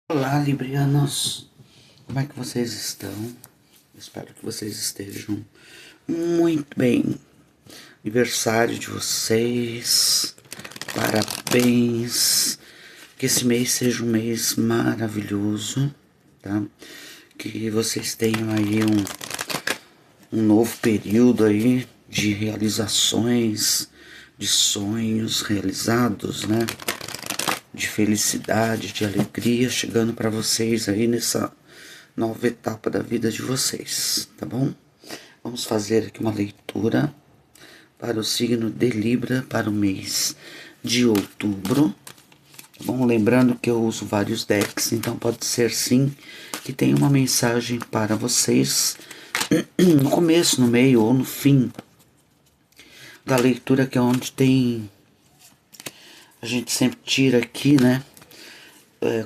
Olá, librianos! Como é que vocês estão? Espero que vocês estejam muito bem. Aniversário de vocês, parabéns! Que esse mês seja um mês maravilhoso, tá? Que vocês tenham aí um novo período aí de realizações, de sonhos realizados, né? De felicidade, de alegria chegando para vocês aí nessa nova etapa da vida de vocês, tá bom? Vamos fazer aqui uma leitura para o signo de Libra para o mês de outubro, tá bom? Lembrando que eu uso vários decks, então pode ser sim que tenha uma mensagem para vocês no começo, no meio ou no fim da leitura, que é onde tem... A gente sempre tira aqui, né?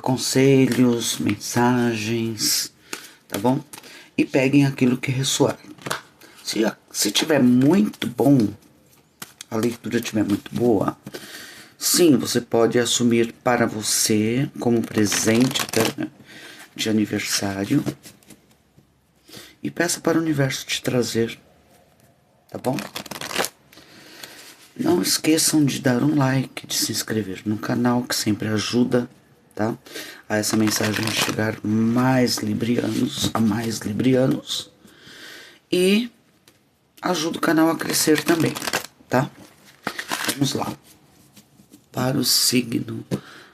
Conselhos, mensagens, tá bom? E peguem aquilo que ressoar. Se tiver muito bom, a leitura tiver muito boa, sim, você pode assumir para você como presente de aniversário e peça para o universo te trazer, tá bom? Não esqueçam de dar um like, de se inscrever no canal, que sempre ajuda, tá? A essa mensagem chegar a mais librianos, e ajuda o canal a crescer também, tá? Vamos lá. Para o signo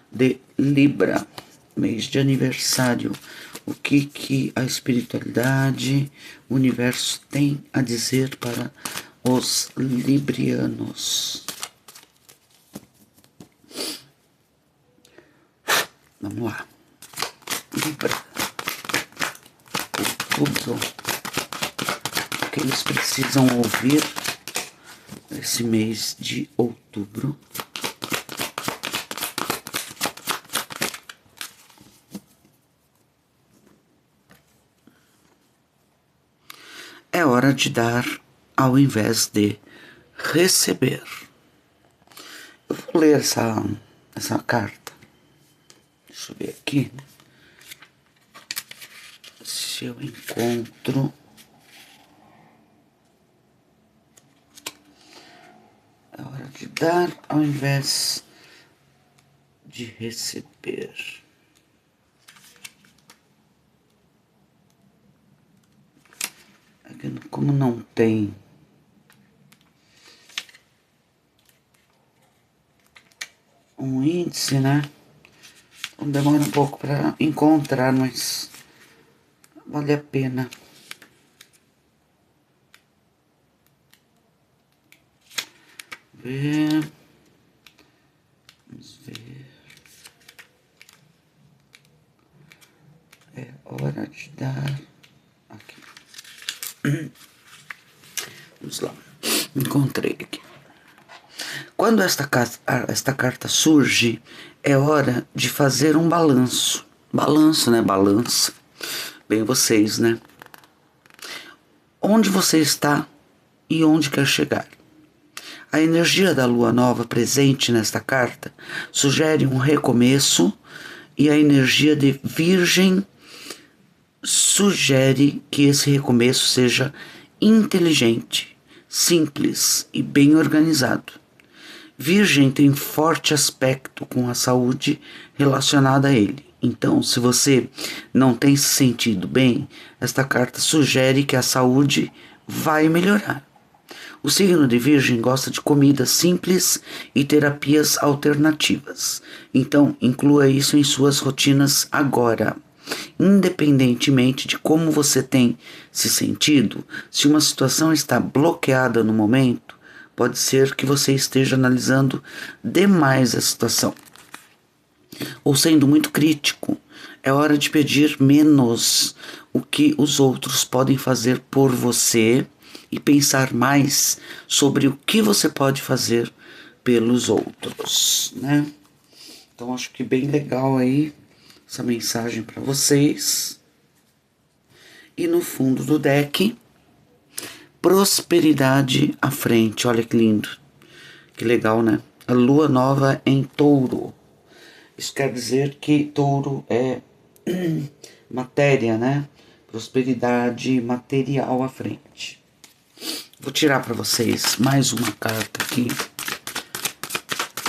de Libra, mês de aniversário, o que a espiritualidade, o universo tem a dizer para os librianos? Vamos lá. Libra, outubro, o que eles precisam ouvir nesse mês de outubro? É hora de dar ao invés de receber. Eu vou ler essa carta. Deixa eu ver aqui se eu encontro. É hora de dar ao invés de receber. Como não tem um índice, né? Então demora um pouco para encontrar, mas vale a pena. Vamos ver. É hora de dar aqui. Vamos lá. Encontrei aqui. Quando esta carta surge, é hora de fazer um balanço. Balanço, né? Balança. Bem vocês, né? Onde você está e onde quer chegar? A energia da lua nova presente nesta carta sugere um recomeço, e a energia de Virgem sugere que esse recomeço seja inteligente, simples e bem organizado. Virgem tem forte aspecto com a saúde relacionada a ele. Então, se você não tem se sentido bem, esta carta sugere que a saúde vai melhorar. O signo de Virgem gosta de comida simples e terapias alternativas. Então, inclua isso em suas rotinas agora. Independentemente de como você tem se sentido, se uma situação está bloqueada no momento, pode ser que você esteja analisando demais a situação, ou sendo muito crítico. É hora de pedir menos o que os outros podem fazer por você e pensar mais sobre o que você pode fazer pelos outros, né? Então acho que bem legal aí essa mensagem para vocês. E no fundo do deck, prosperidade à frente. Olha que lindo, que legal, né? A lua nova em Touro. Isso quer dizer que Touro é matéria, né? Prosperidade material à frente. Vou tirar para vocês mais uma carta aqui.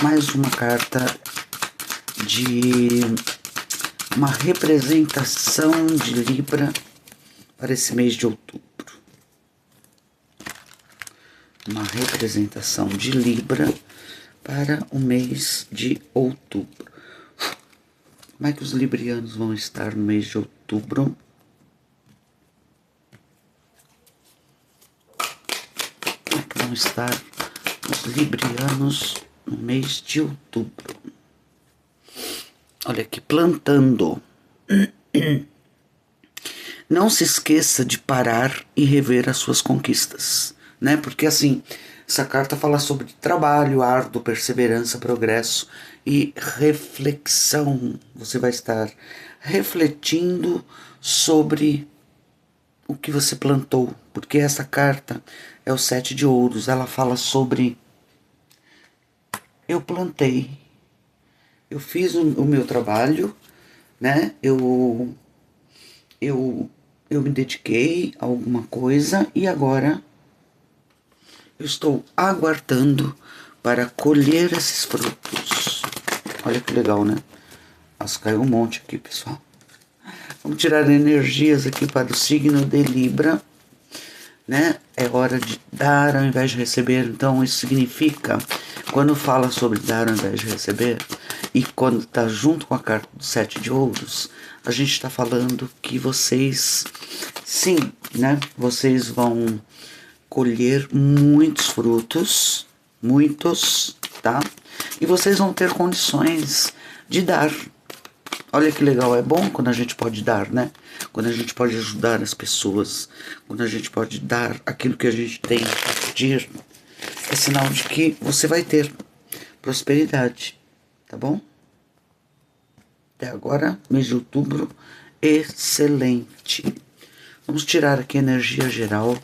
Mais uma carta de uma representação de Libra para esse mês de outubro. Uma representação de Libra para o mês de outubro. Como é que os librianos vão estar no mês de outubro? Como é que vão estar os librianos no mês de outubro? Olha aqui, plantando. Não se esqueça de parar e rever as suas conquistas, né? Porque assim, essa carta fala sobre trabalho árduo, perseverança, progresso e reflexão. Você vai estar refletindo sobre o que você plantou, porque essa carta é o 7 de ouros. Ela fala sobre eu plantei, eu fiz o meu trabalho, né? Eu me dediquei a alguma coisa e agora eu estou aguardando para colher esses frutos. Olha que legal, né? Nossa, caiu um monte aqui, pessoal. Vamos tirar energias aqui para o signo de Libra, né? É hora de dar ao invés de receber. Então, isso significa, quando fala sobre dar ao invés de receber, e quando está junto com a carta do 7 de ouros, a gente está falando que vocês, sim, né? Vocês vão colher muitos frutos, muitos, tá? E vocês vão ter condições de dar. Olha que legal, é bom quando a gente pode dar, né? Quando a gente pode ajudar as pessoas, quando a gente pode dar aquilo que a gente tem a pedir, é sinal de que você vai ter prosperidade, tá bom? Até agora, mês de outubro, excelente. Vamos tirar aqui a energia geral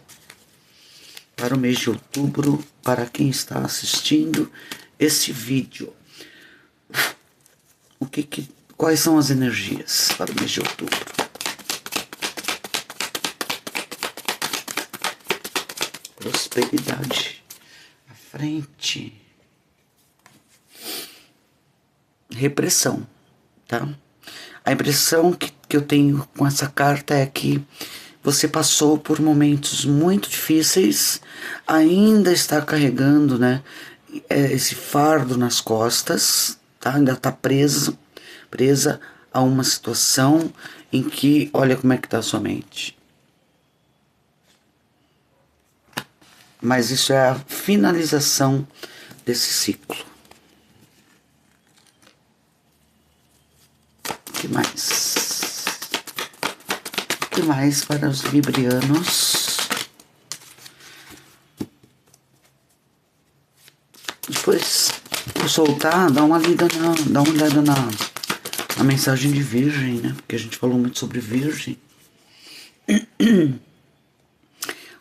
para o mês de outubro, para quem está assistindo esse vídeo. Quais são as energias para o mês de outubro? Prosperidade à frente. Repressão, tá? A impressão que eu tenho com essa carta é que você passou por momentos muito difíceis, ainda está carregando, né, esse fardo nas costas, tá? Ainda está presa a uma situação em que, olha como é que está a sua mente. Mas isso é a finalização desse ciclo. O que mais? O que mais para os librianos? Depois vou soltar, dá uma olhada na mensagem de Virgem, né? Porque a gente falou muito sobre Virgem.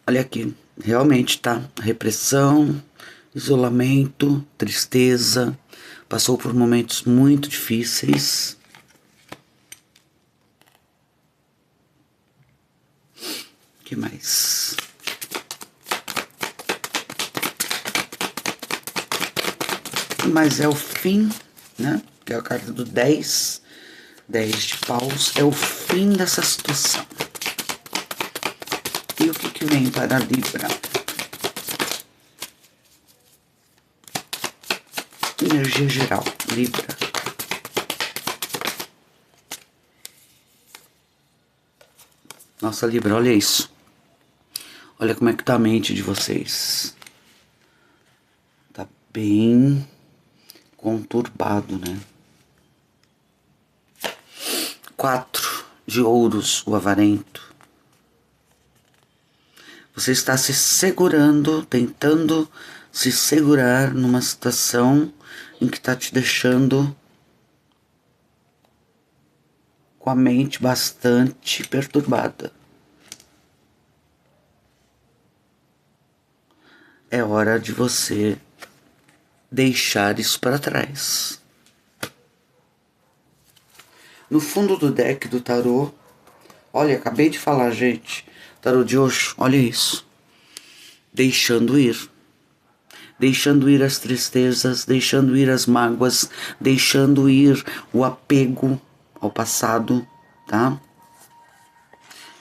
Olha aqui, realmente, tá? Repressão, isolamento, tristeza, passou por momentos muito difíceis. O que mais? Mas é o fim, né? Que é a carta do 10 de paus, é o fim dessa situação. E o que vem para Libra? Energia geral, Libra. Nossa, Libra, olha isso. Olha como é que tá a mente de vocês. Tá bem conturbado, né? 4 de ouros, o avarento. Você está se segurando, tentando se segurar numa situação em que está te deixando com a mente bastante perturbada. É hora de você deixar isso para trás. No fundo do deck do tarô, Olha, acabei de falar, gente. Tarô de Osho, olha isso. Deixando ir. Deixando ir as tristezas, deixando ir as mágoas, deixando ir o apego ao passado, tá?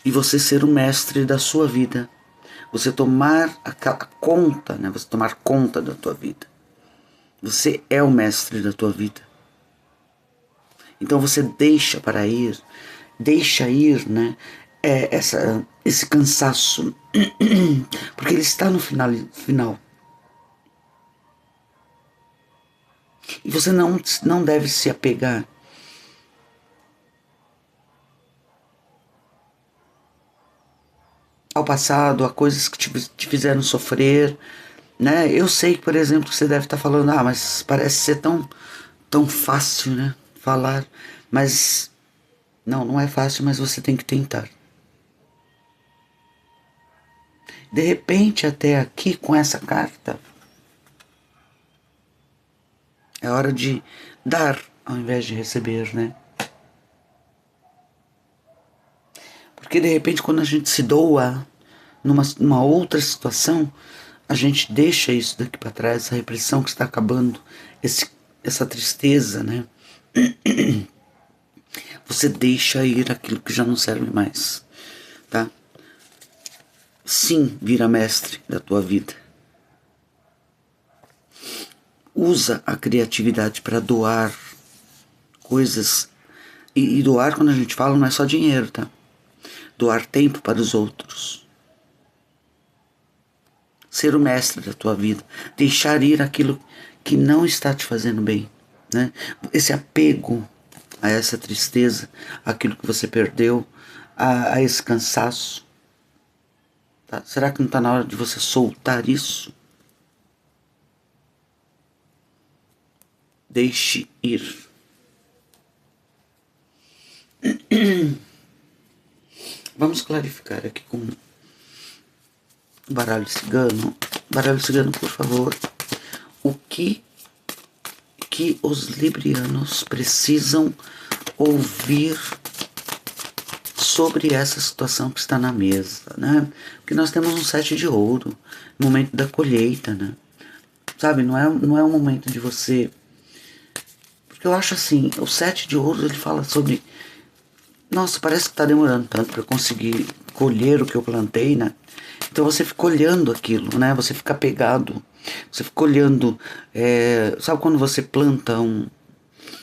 E você ser o mestre da sua vida. Você tomar a conta, né? Você tomar conta da tua vida. Você é o mestre da tua vida. Então você deixa ir, né? Esse cansaço, porque ele está no final. E você não deve se apegar ao passado, a coisas que te fizeram sofrer, né? Eu sei que, por exemplo, você deve estar falando, mas parece ser tão fácil, né? Falar, mas não é fácil, mas você tem que tentar. De repente, até aqui com essa carta, é hora de dar ao invés de receber, né? Porque de repente, quando a gente se doa numa outra situação, a gente deixa isso daqui para trás, essa repressão que está acabando, essa tristeza, né? Você deixa ir aquilo que já não serve mais, tá? Sim, vira mestre da tua vida. Usa a criatividade para doar coisas. E doar, quando a gente fala, não é só dinheiro, tá? Doar tempo para os outros. Ser o mestre da tua vida. Deixar ir aquilo que não está te fazendo bem, né? Esse apego a essa tristeza, aquilo que você perdeu, a esse cansaço. Tá? Será que não está na hora de você soltar isso? Deixe ir. Vamos clarificar aqui com o baralho cigano. Baralho cigano, por favor. O que os librianos precisam ouvir sobre essa situação que está na mesa, né? Porque nós temos um 7 de ouro, momento da colheita, né? Sabe, não é um momento de você... Porque eu acho assim, o 7 de ouro, ele fala sobre... Nossa, parece que está demorando tanto para eu conseguir colher o que eu plantei, né? Então você fica olhando aquilo, né? Você fica pegado, você fica olhando... sabe quando você planta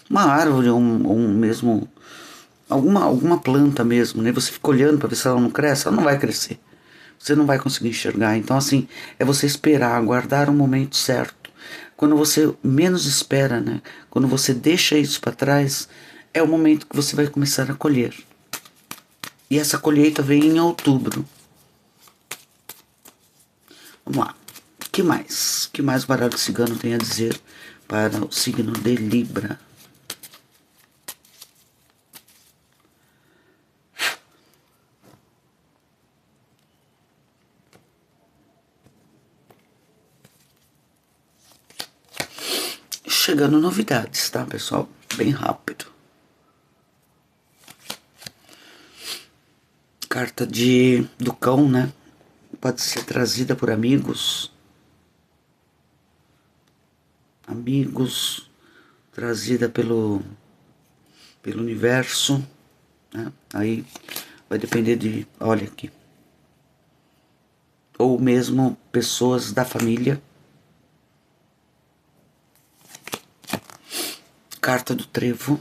uma árvore, ou mesmo... Alguma planta mesmo, né? Você fica olhando para ver se ela não cresce, ela não vai crescer. Você não vai conseguir enxergar. Então, assim, é você esperar, aguardar o momento certo. Quando você menos espera, né? Quando você deixa isso para trás, é o momento que você vai começar a colher. E essa colheita vem em outubro. Vamos lá. O que mais? O que mais o baralho cigano tem a dizer para o signo de Libra? Chegando novidades, tá, pessoal? Bem rápido. Carta do cão, né? Pode ser trazida por amigos. Amigos, trazida pelo universo, né? Aí vai depender de... Olha aqui. Ou mesmo pessoas da família. Carta do trevo.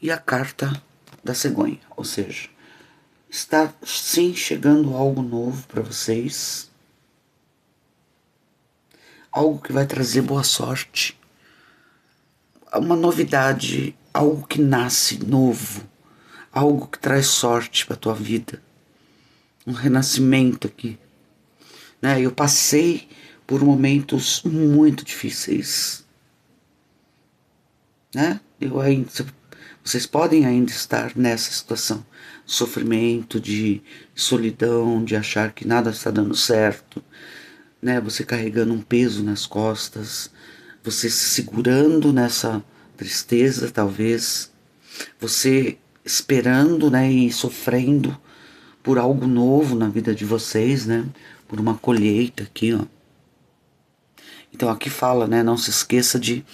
E a carta da cegonha. Ou seja, está sim chegando algo novo para vocês. Algo que vai trazer boa sorte. Uma novidade, algo que nasce novo. Algo que traz sorte para tua vida. Um renascimento aqui. Né? Eu passei por momentos muito difíceis. Né? Vocês podem ainda estar nessa situação de sofrimento, de solidão, de achar que nada está dando certo, né? Você carregando um peso nas costas, você se segurando nessa tristeza, talvez, Você esperando, né, e sofrendo por algo novo na vida de vocês, né? Por uma colheita aqui, ó. Então aqui fala, né? Não se esqueça de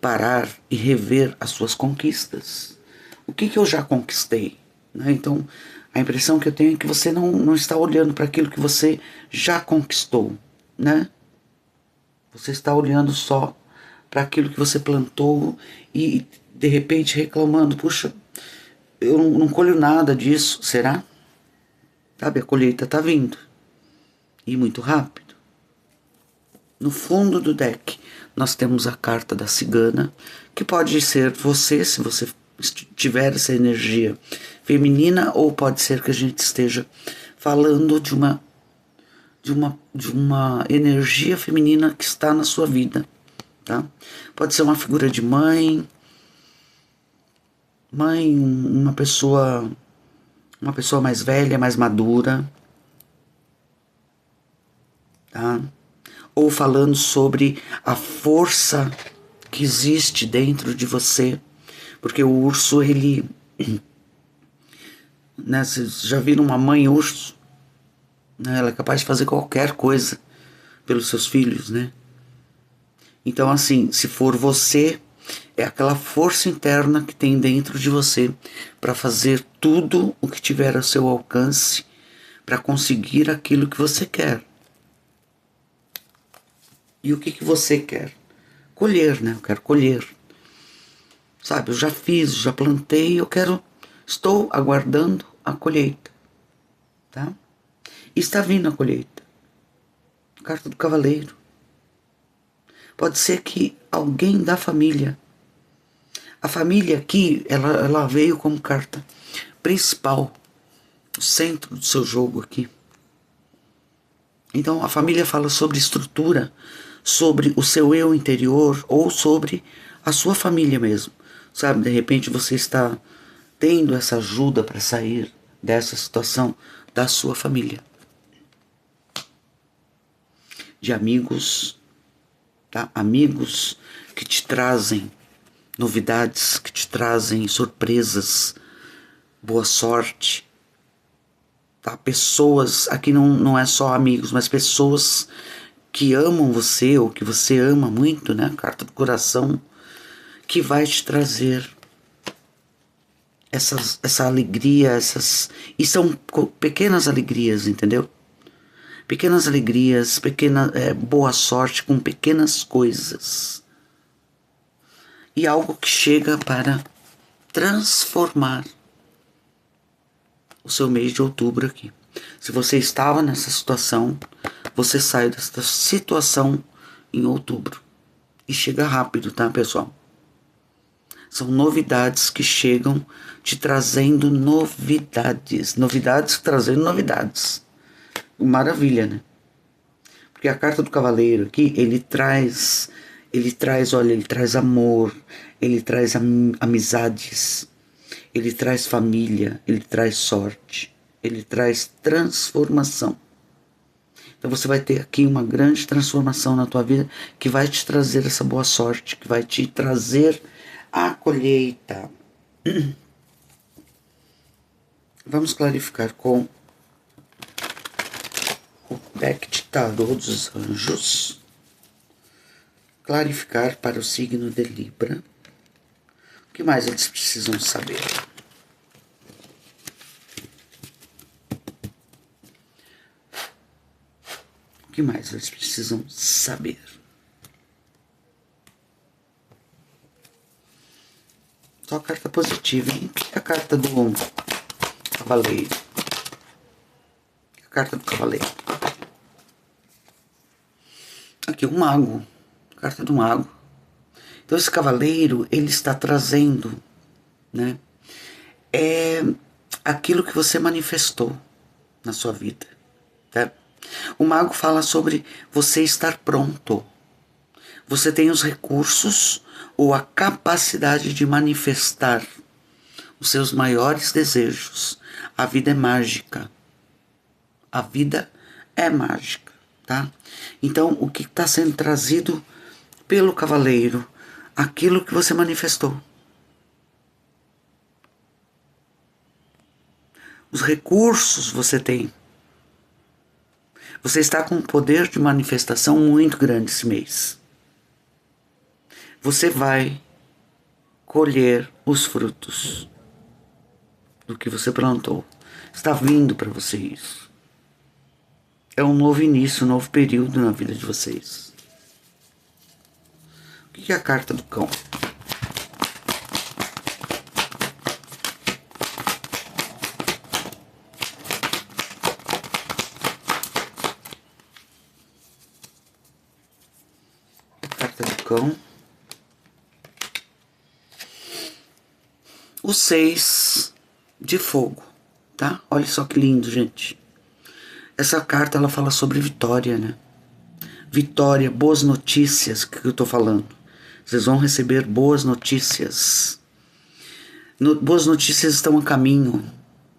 parar e rever as suas conquistas. O que eu já conquistei? Né? Então a impressão que eu tenho é que você não está olhando para aquilo que você já conquistou, né? Você está olhando só para aquilo que você plantou e de repente reclamando, puxa, eu não colho nada disso, será? Sabe, a colheita está vindo e muito rápido. No fundo do deck nós temos a carta da cigana, que pode ser você, se você tiver essa energia feminina, ou pode ser que a gente esteja falando de uma energia feminina que está na sua vida, tá? Pode ser uma figura de mãe, uma pessoa mais velha, mais madura, tá? Ou falando sobre a força que existe dentro de você, porque o urso, ele, né, vocês já viram uma mãe urso, né? Ela é capaz de fazer qualquer coisa pelos seus filhos, né? Então, assim, se for você, é aquela força interna que tem dentro de você para fazer tudo o que tiver ao seu alcance para conseguir aquilo que você quer. E o que você quer? Colher, né? Eu quero colher. Sabe, eu já fiz, já plantei, estou aguardando a colheita, tá? E está vindo a colheita. Carta do cavaleiro. Pode ser que alguém da família, a família aqui, ela veio como carta principal, o centro do seu jogo aqui. Então a família fala sobre estrutura, sobre o seu eu interior ou sobre a sua família mesmo. Sabe, de repente você está tendo essa ajuda para sair dessa situação da sua família. De amigos, tá? Amigos que te trazem novidades, que te trazem surpresas, boa sorte, tá? Pessoas, aqui não é só amigos, mas pessoas que amam você ou que você ama muito, né? Carta do coração, que vai te trazer essa alegria, e são pequenas alegrias, entendeu? Pequenas alegrias, boa sorte com pequenas coisas. E algo que chega para transformar o seu mês de outubro aqui. Se você estava nessa situação, você sai dessa situação em outubro. E chega rápido, tá, pessoal? São novidades que chegam te trazendo novidades. Novidades trazendo novidades. Maravilha, né? Porque a carta do cavaleiro aqui, ele traz, olha, ele traz amor, ele traz amizades, ele traz família, ele traz sorte, ele traz transformação. Então você vai ter aqui uma grande transformação na tua vida que vai te trazer essa boa sorte, que vai te trazer a colheita. Vamos clarificar com o deck de tarô dos anjos. Clarificar para o signo de Libra. O que mais eles precisam saber? O que mais eles precisam saber? Só a carta positiva, hein? Que é a carta do cavaleiro. A carta do cavaleiro. Aqui, o mago. Carta do mago. Então esse cavaleiro, ele está trazendo, né? É aquilo que você manifestou na sua vida, tá? O mago fala sobre você estar pronto. Você tem os recursos ou a capacidade de manifestar os seus maiores desejos. A vida é mágica. A vida é mágica, tá? Então, o que está sendo trazido pelo cavaleiro? Aquilo que você manifestou. Os recursos você tem. Você está com um poder de manifestação muito grande esse mês. Você vai colher os frutos do que você plantou. Está vindo para você isso. É um novo início, um novo período na vida de vocês. O que é a carta do cão? Carta do cão. O 6 de fogo, tá? Olha só que lindo, gente. Essa carta, ela fala sobre vitória, né? Vitória, boas notícias, que eu tô falando. Vocês vão receber boas notícias. Boas notícias estão a caminho.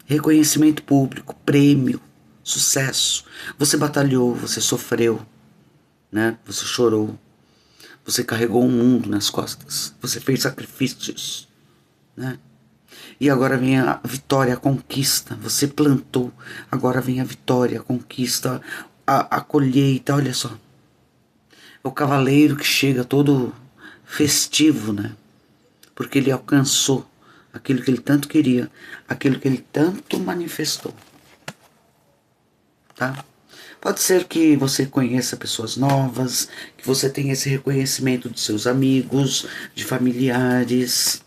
Reconhecimento público, prêmio, sucesso. Você batalhou, você sofreu, né? Você chorou. Você carregou o mundo nas costas. Você fez sacrifícios, né? E agora vem a vitória, a conquista. Você plantou, agora vem a vitória, a conquista, a colheita. Olha só. É o cavaleiro que chega todo festivo, né? Porque ele alcançou aquilo que ele tanto queria, aquilo que ele tanto manifestou. Tá? Pode ser que você conheça pessoas novas, que você tenha esse reconhecimento de seus amigos, de familiares.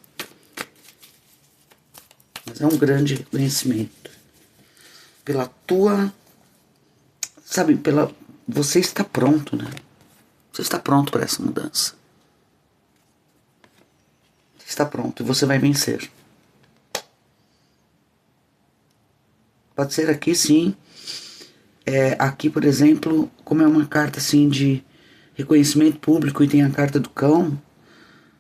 Mas é um grande reconhecimento. Pela tua... Sabe, você está pronto, né? Você está pronto para essa mudança. Você está pronto e você vai vencer. Pode ser aqui, sim. Aqui, por exemplo, como é uma carta assim de reconhecimento público e tem a carta do cão,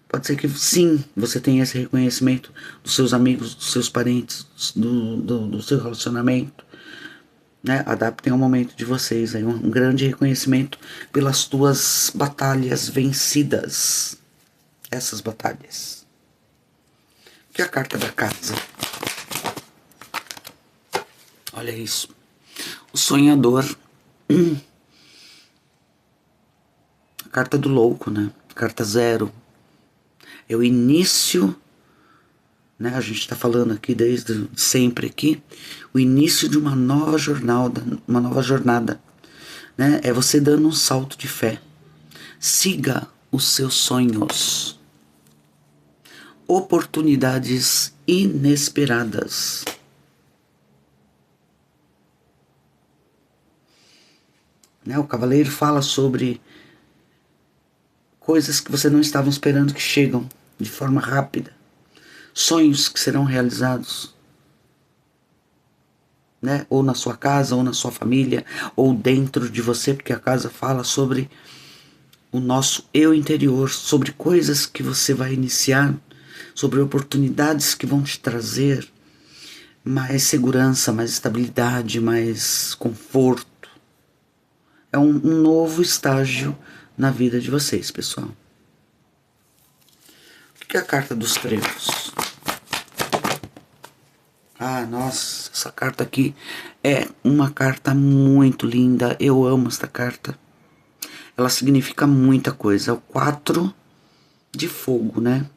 pode ser que sim, você tenha esse reconhecimento dos seus amigos, dos seus parentes, do seu relacionamento, né? Adaptem ao momento de vocês aí, um grande reconhecimento pelas tuas batalhas vencidas. Essas batalhas. Que é a carta da casa. Olha isso. O sonhador. A carta do louco, né? Carta 0. É o início, né? A gente está falando aqui desde sempre aqui. O início de uma nova jornada, né? É você dando um salto de fé. Siga os seus sonhos. Oportunidades inesperadas. Né? O cavaleiro fala sobre coisas que você não estava esperando que chegam de forma rápida. Sonhos que serão realizados. Né? Ou na sua casa, ou na sua família, ou dentro de você, porque a casa fala sobre o nosso eu interior, sobre coisas que você vai iniciar, sobre oportunidades que vão te trazer mais segurança, mais estabilidade, mais conforto. É um novo estágio na vida de vocês, pessoal. O que é a carta dos trevos? Ah, nossa, essa carta aqui é uma carta muito linda. Eu amo esta carta. Ela significa muita coisa. É o 4 de fogo, né?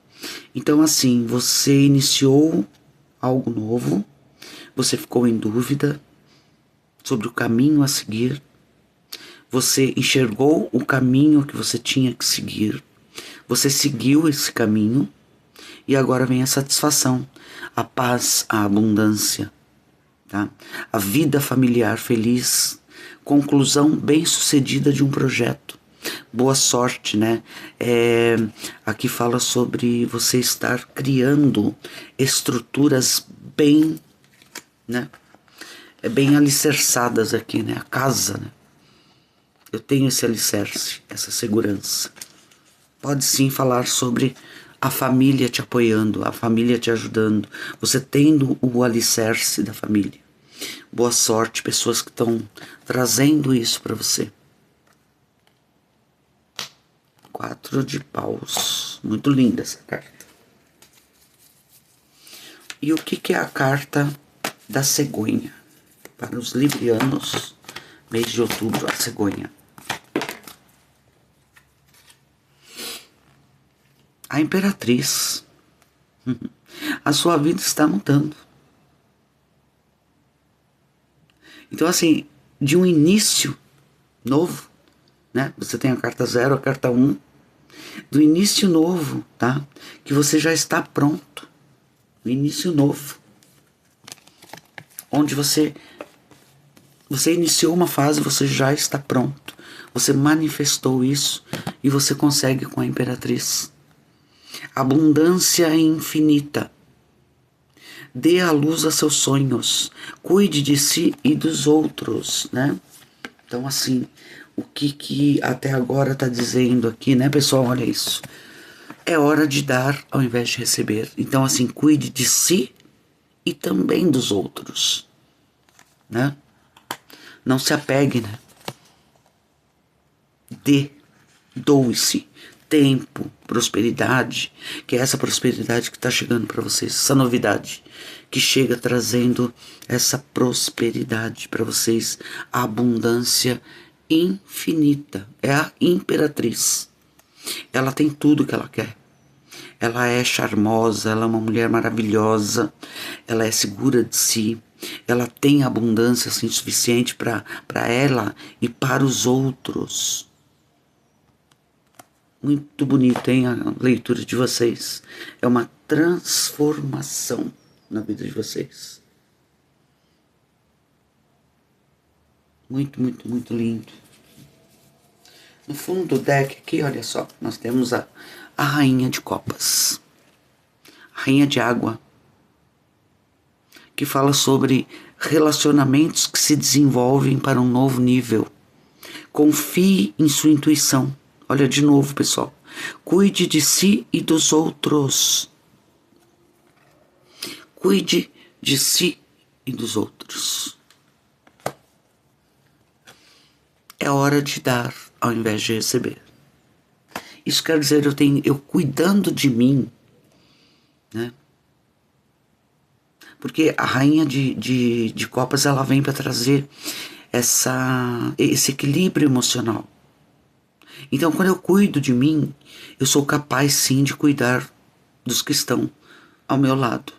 Então, assim, você iniciou algo novo. Você ficou em dúvida sobre o caminho a seguir. Você enxergou o caminho que você tinha que seguir. Você seguiu esse caminho. E agora vem a satisfação, a paz, a abundância, tá? A vida familiar feliz, conclusão bem-sucedida de um projeto. Boa sorte, né? Aqui fala sobre você estar criando estruturas bem, né? Bem alicerçadas aqui, né? A casa, né? Eu tenho esse alicerce, essa segurança. Pode sim falar sobre a família te apoiando, a família te ajudando, você tendo o alicerce da família. Boa sorte, pessoas que estão trazendo isso para você. 4 de paus. Muito linda essa carta. E o que é a carta da cegonha. Para os librianos, mês de outubro, a cegonha. A imperatriz. A sua vida está mudando. Então, assim, de um início novo, né? Você tem a carta 0, a carta 1. Do início novo, tá? Que você já está pronto. O início novo. Onde você iniciou uma fase, você já está pronto. Você manifestou isso e você consegue com a imperatriz. Abundância infinita. Dê a luz a seus sonhos. Cuide de si e dos outros, né? Então, assim, o que até agora está dizendo aqui, né, pessoal? Olha isso. É hora de dar ao invés de receber. Então, assim, cuide de si e também dos outros, né? Não se apegue, né? Doe-se tempo, prosperidade, que é essa prosperidade que está chegando para vocês, essa novidade que chega trazendo essa prosperidade para vocês, a abundância infinita. É a imperatriz. Ela tem tudo que ela quer. Ela é charmosa, ela é uma mulher maravilhosa, ela é segura de si, ela tem abundância assim, suficiente para ela e para os outros. Muito bonito, hein, a leitura de vocês. É uma transformação na vida de vocês. Muito, muito, muito lindo. No fundo do deck aqui, olha só, nós temos a Rainha de Copas. A Rainha de Água. Que fala sobre relacionamentos que se desenvolvem para um novo nível. Confie em sua intuição. Olha de novo, pessoal. Cuide de si e dos outros. Cuide de si e dos outros. É hora de dar ao invés de receber. Isso quer dizer, eu cuidando de mim, né? Porque a rainha de copas, ela vem para trazer esse equilíbrio emocional. Então, quando eu cuido de mim, eu sou capaz sim de cuidar dos que estão ao meu lado.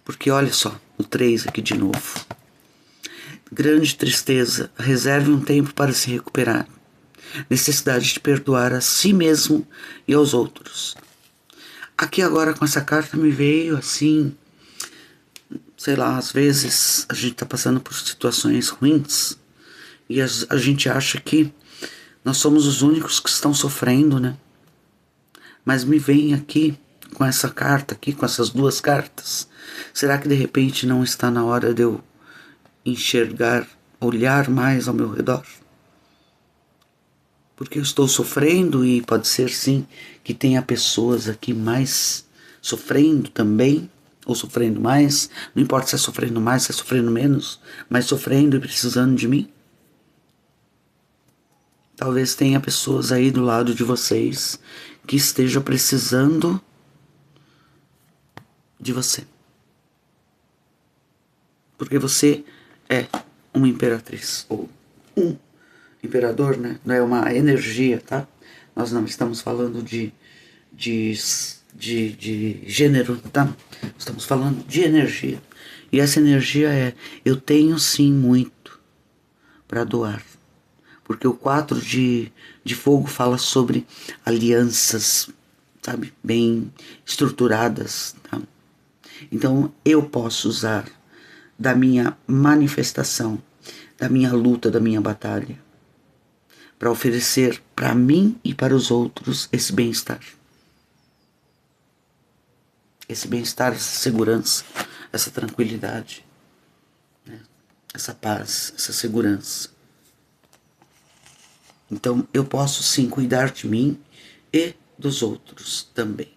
Porque olha só, o 3 aqui de novo. Grande tristeza, reserve um tempo para se recuperar. Necessidade de perdoar a si mesmo e aos outros. Aqui agora com essa carta me veio assim, sei lá, às vezes a gente tá passando por situações ruins e a gente acha que nós somos os únicos que estão sofrendo, né? Mas me vem aqui com essa carta aqui, com essas duas cartas. Será que de repente não está na hora de eu enxergar, olhar mais ao meu redor? Porque eu estou sofrendo e pode ser sim que tenha pessoas aqui mais sofrendo também, ou sofrendo mais, não importa se é sofrendo mais, se é sofrendo menos, mas sofrendo e precisando de mim. Talvez tenha pessoas aí do lado de vocês que estejam precisando de você. Porque você é uma imperatriz, ou um imperador, né? Não é uma energia, tá? Nós não estamos falando de gênero, tá? Estamos falando de energia. E essa energia é, eu tenho sim muito para doar. Porque o 4 de fogo fala sobre alianças, sabe? Bem estruturadas, tá? Então eu posso usar da minha manifestação, da minha luta, da minha batalha, para oferecer para mim e para os outros esse bem-estar. Esse bem-estar, essa segurança, essa tranquilidade, né? Essa paz, essa segurança. Então eu posso sim cuidar de mim e dos outros também.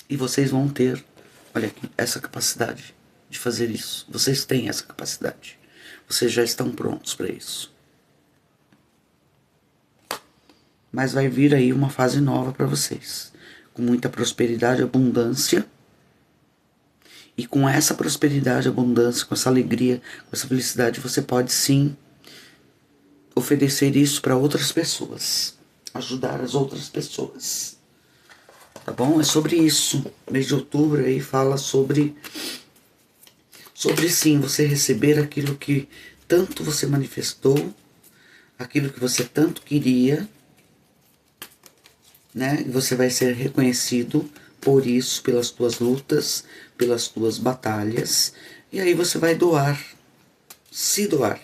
E vocês vão ter, olha aqui, essa capacidade de fazer isso. Vocês têm essa capacidade. Vocês já estão prontos para isso. Mas vai vir aí uma fase nova para vocês. Com muita prosperidade, abundância. E com essa prosperidade, abundância, com essa alegria, com essa felicidade, você pode sim oferecer isso para outras pessoas, ajudar as outras pessoas. Tá bom? É sobre isso. Mês de outubro aí fala sobre sim você receber aquilo que tanto você manifestou, aquilo que você tanto queria, né? E você vai ser reconhecido por isso, pelas tuas lutas, pelas tuas batalhas. E aí você vai doar, se doar.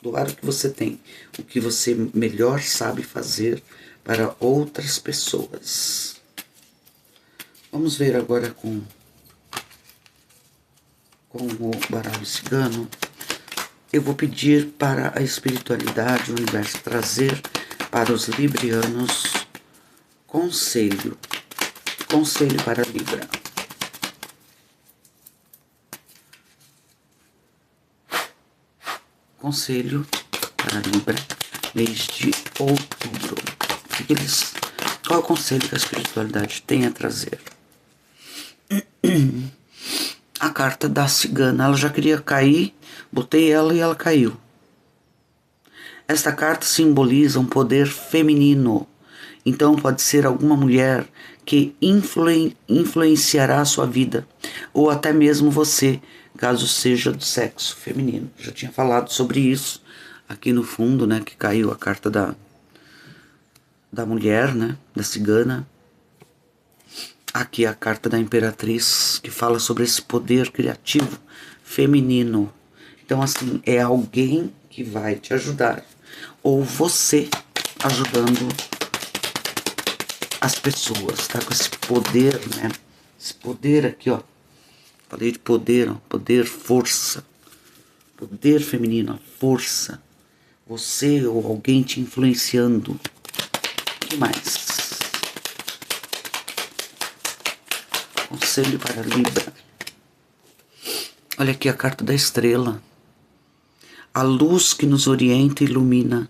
Doar o que você tem, o que você melhor sabe fazer para outras pessoas. Vamos ver agora com o baralho cigano. Eu vou pedir para a espiritualidade, o universo, trazer para os librianos conselho. Conselho para Libra. Conselho para Libra, mês de outubro. Qual é o conselho que a espiritualidade tem a trazer? A carta da cigana, ela já queria cair, botei ela e ela caiu. Esta carta simboliza um poder feminino, então pode ser alguma mulher que influenciará a sua vida, ou até mesmo você, caso seja do sexo feminino. Já tinha falado sobre isso aqui no fundo, né, que caiu a carta da mulher, né, da cigana. Aqui a carta da imperatriz, que fala sobre esse poder criativo feminino. Então, assim, é alguém que vai te ajudar, ou você ajudando as pessoas, tá? Com esse poder, né? Esse poder aqui, ó. Falei de poder, ó. Poder, força. Poder feminino, força. Você ou alguém te influenciando. O que mais? Conselho para Libra. Olha aqui a carta da estrela. A luz que nos orienta e ilumina.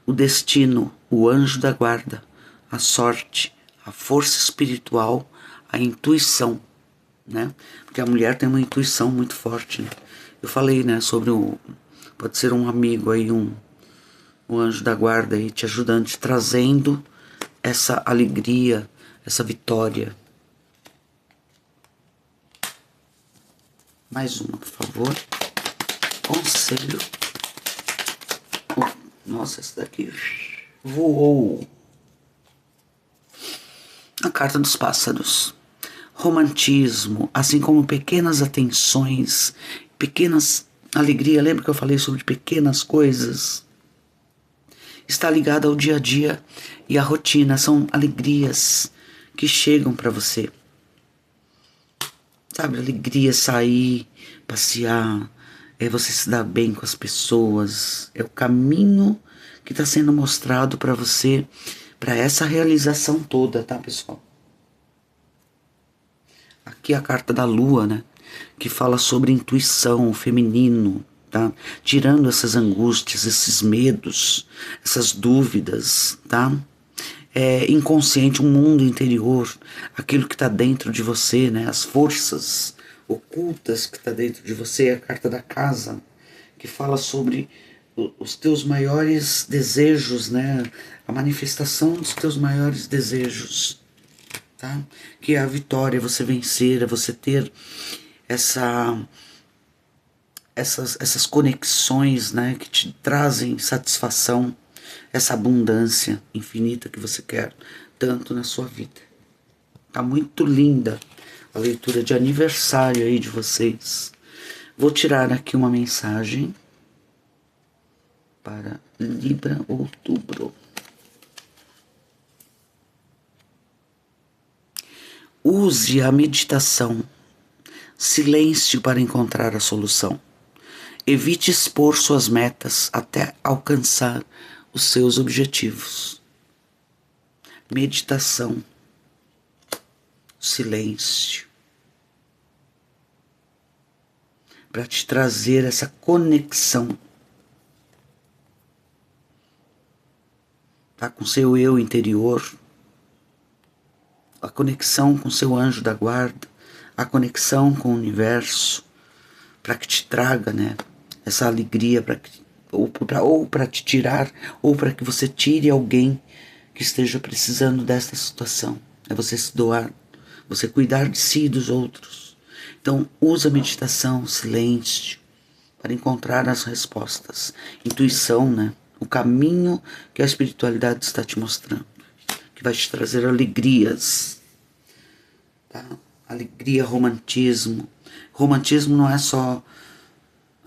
O destino, o anjo da guarda. A sorte, a força espiritual, a intuição, né? Porque a mulher tem uma intuição muito forte, né? Eu falei, né, sobre pode ser um amigo aí, um anjo da guarda aí te ajudando, te trazendo essa alegria, essa vitória. Mais uma, por favor. Conselho. Nossa, essa daqui voou. A carta dos pássaros. Romantismo, assim como pequenas atenções, pequenas alegrias. Lembra que eu falei sobre pequenas coisas? Está ligada ao dia a dia e à rotina. São alegrias que chegam para você. Sabe, alegria, sair, passear, é você se dar bem com as pessoas. É o caminho que está sendo mostrado para você, para essa realização toda, tá, pessoal? Aqui a carta da lua, né? Que fala sobre intuição, o feminino, tá? Tirando essas angústias, esses medos, essas dúvidas, tá? É inconsciente, um mundo interior, aquilo que está dentro de você, né? As forças ocultas que está dentro de você. A carta da casa, que fala sobre os teus maiores desejos, né? A manifestação dos teus maiores desejos, tá? Que é a vitória, você vencer, é você ter essas conexões, né? Que te trazem satisfação, essa abundância infinita que você quer tanto na sua vida. Tá muito linda a leitura de aniversário aí de vocês. Vou tirar aqui uma mensagem para Libra outubro. Use a meditação, silêncio para encontrar a solução. Evite expor suas metas até alcançar os seus objetivos. Meditação, silêncio, para te trazer essa conexão, tá, com seu eu interior, a conexão com seu anjo da guarda, a conexão com o universo, para que te traga, né, essa alegria, ou para te tirar, ou para que você tire alguém que esteja precisando desta situação. É você se doar, você cuidar de si e dos outros. Então, usa a meditação, silêncio, para encontrar as respostas. Intuição, né? O caminho que a espiritualidade está te mostrando, que vai te trazer alegrias, tá? Alegria, romantismo. Romantismo não é só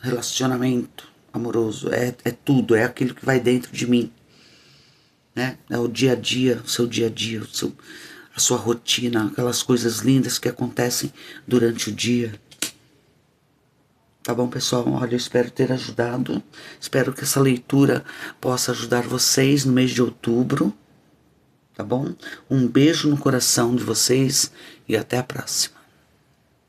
relacionamento amoroso, é tudo, é aquilo que vai dentro de mim, né? É o dia a dia, o seu dia a dia, a sua rotina, aquelas coisas lindas que acontecem durante o dia. Tá bom, pessoal? Olha, eu espero ter ajudado. Espero que essa leitura possa ajudar vocês no mês de outubro. Tá bom? Um beijo no coração de vocês e até a próxima.